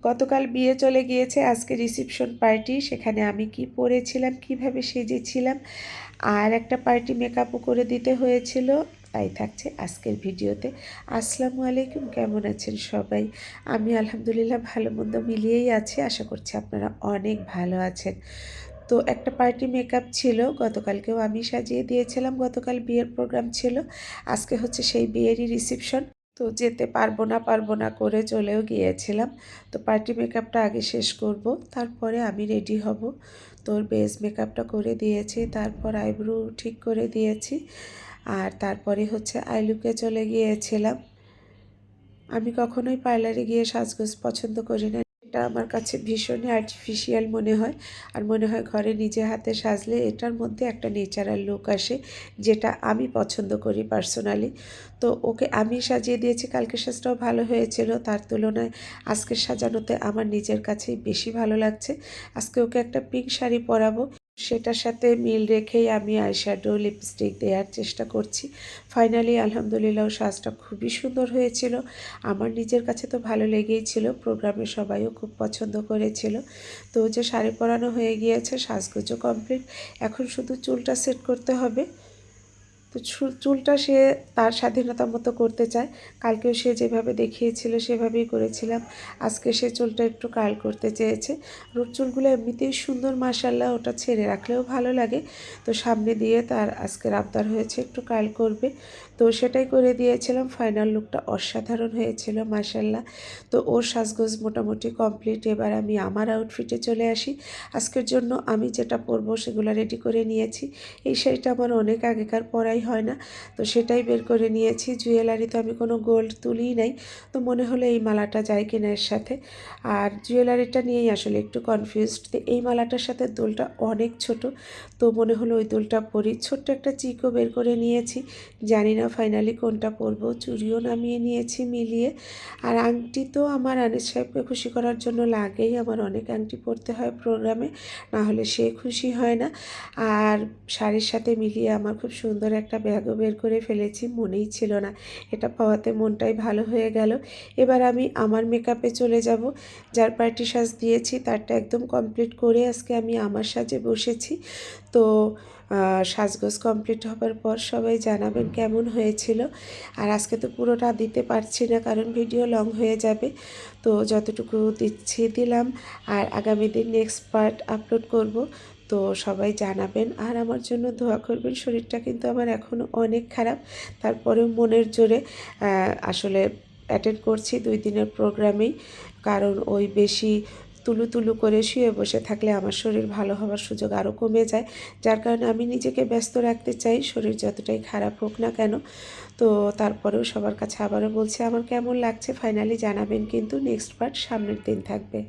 গতকাল বিয়ে চলে গিয়েছে, আজকে রিসেপশন পার্টি। সেখানে আমি কি পরেছিলাম, কিভাবে সেজেছিলাম, আর একটা পার্টি মেকআপও করে দিতে হয়েছিল, তাই থাকছে আজকের ভিডিওতে। আসসালামু আলাইকুম, কেমন আছেন সবাই? আমি আলহামদুলিল্লাহ ভালো মন্দ মিলিয়েই আছি, আশা করছি আপনারা অনেক ভালো আছেন। তো একটা পার্টি মেকআপ ছিল, গতকালকেও আমি সাজিয়ে দিয়েছিলাম। গতকাল বিয়ের প্রোগ্রাম ছিল, আজকে হচ্ছে সেই বিয়েরই রিসেপশন। তো যেতে পারবো না করে চলেও গিয়েছিলাম। তো পার্টি মেকআপটা আগে শেষ করব, তারপরে আমি রেডি হব। তোর বেস মেকআপটা করে দিয়েছি, তারপর আইব্রো ঠিক করে দিয়েছি, আর তারপরে হচ্ছে আইলুকে চলে গিয়েছিলাম। আমি কখনোই পার্লারে গিয়ে সাজগোজ পছন্দ করি না, এটা আমার কাছে ভীষণই আর্টিফিশিয়াল মনে হয়। আর মনে হয় ঘরে নিজে হাতে সাজলে এটার মধ্যে একটা ন্যাচারাল লুক আসে, যেটা আমি পছন্দ করি পার্সোনালি। তো ওকে আমি সাজিয়ে দিয়েছি, কালকের সাজটাও ভালো হয়েছিল, তার তুলনায় আজকের সাজানোতে আমার নিজের কাছেই বেশি ভালো লাগছে। আজকে ওকে একটা পিঙ্ক শাড়ি পরাবো, সেটার সাথে মিল রেখেই আমি আইশ্যাডো লিপস্টিক দেওয়ার চেষ্টা করছি। ফাইনালি আলহামদুলিল্লাহ সাজটা খুবই সুন্দর হয়েছিল, আমার নিজের কাছে তো ভালো লেগেই ছিল, প্রোগ্রামে সবাইও খুব পছন্দ করেছিল। তো যে শাড়ি পরানো হয়ে গিয়েছে, সাজগোজও কমপ্লিট, এখন শুধু চুলটা সেট করতে হবে। তো চুলটা সে তার স্বাধীনতা মতো করতে চায়, কালকেও সে যেভাবে দেখিয়েছিল সেভাবেই করেছিলাম। আজকে সে চুলটা একটু কার্ল করতে চেয়েছে। রোড চুলগুলো এমনিতেই সুন্দর মাশাআল্লাহ, ওটা ছেড়ে রাখলেও ভালো লাগে। তো সামনে দিয়ে তার আজকের আবদার হয়েছে একটু কার্ল করবে, তো সেটাই করে দিয়েছিলাম। ফাইনাল লুকটা অসাধারণ হয়েছিল মাশাআল্লাহ। তো ওর সাজগোজ মোটামুটি কমপ্লিট, এবার আমি আমার আউটফিটে চলে আসি। আজকের জন্য আমি যেটা পরবো সেগুলো রেডি করে নিয়েছি। এই শাড়িটা আমার অনেক আগেকার পরাই হয় না, তো সেটাই বের করে নিয়েছি। জুয়েলারি তো আমি কোনো গোল্ড তুলিই নাই, তো মনে হলো এই মালাটা যায় কিনা এর সাথে। আর জুয়েলারিটা নিয়েই আসলে একটু কনফিউজড, তো এই মালাটার সাথে দুলটা অনেক ছোট, তো মনে হলো ওই দুলটা পরি। ছোট্ট একটা চিকও বের করে নিয়েছি, জানি না ফাইনালি কোনটা পরবো। চুড়িও নামিয়ে নিয়েছি মিলিয়ে। আর আংটি তো আমার আনিস সাহেবকে খুশি করার জন্য লাগেই, আমার অনেক আংটি পরতে হয় প্রোগ্রামে, না হলে সে খুশি হয় না। আর শাড়ির সাথে মিলিয়ে আমার খুব সুন্দর একটা ব্যাগও বের করে ফেলেছি, মনেই ছিল না, এটা পাওয়াতে মনটাই ভালো হয়ে গেল। এবার আমি আমার মেকআপে চলে যাব। যার পার্টি সাজ দিয়েছি তারটা একদম কমপ্লিট করে আজকে আমি আমার সাজে বসেছি। তো সাজগোজ কমপ্লিট হবার পর সবাই জানাবেন কেমন হয়েছিল। আর আজকে তো পুরোটা দিতে পারছি না, কারণ ভিডিও লং হয়ে যাবে, তো যতটুকু দিচ্ছি দিলাম। আর আগামী দিন নেক্সট পার্ট আপলোড করব, তো সবাই জানাবেন আর আমার জন্য দোয়া করবেন। শরীরটা কিন্তু আমার এখনও অনেক খারাপ, তারপরেও মনের জোরে আসলে অ্যাটেন্ড করছি 2 দিনের প্রোগ্রামেই, কারণ ওই বেশি তুলু তুলু করে শুয়ে বসে থাকলে আমার শরীর ভালো হওয়ার সুযোগ আরও কমে যায়। যার কারণে আমি নিজেকে ব্যস্ত রাখতে চাই, শরীর যতটাই খারাপ হোক না কেন। তো তারপরেও সবার কাছে আবারও বলছি আমার কেমন লাগছে ফাইনালি জানাবেন, কিন্তু নেক্সট পার্ট সামনের দিন থাকবে।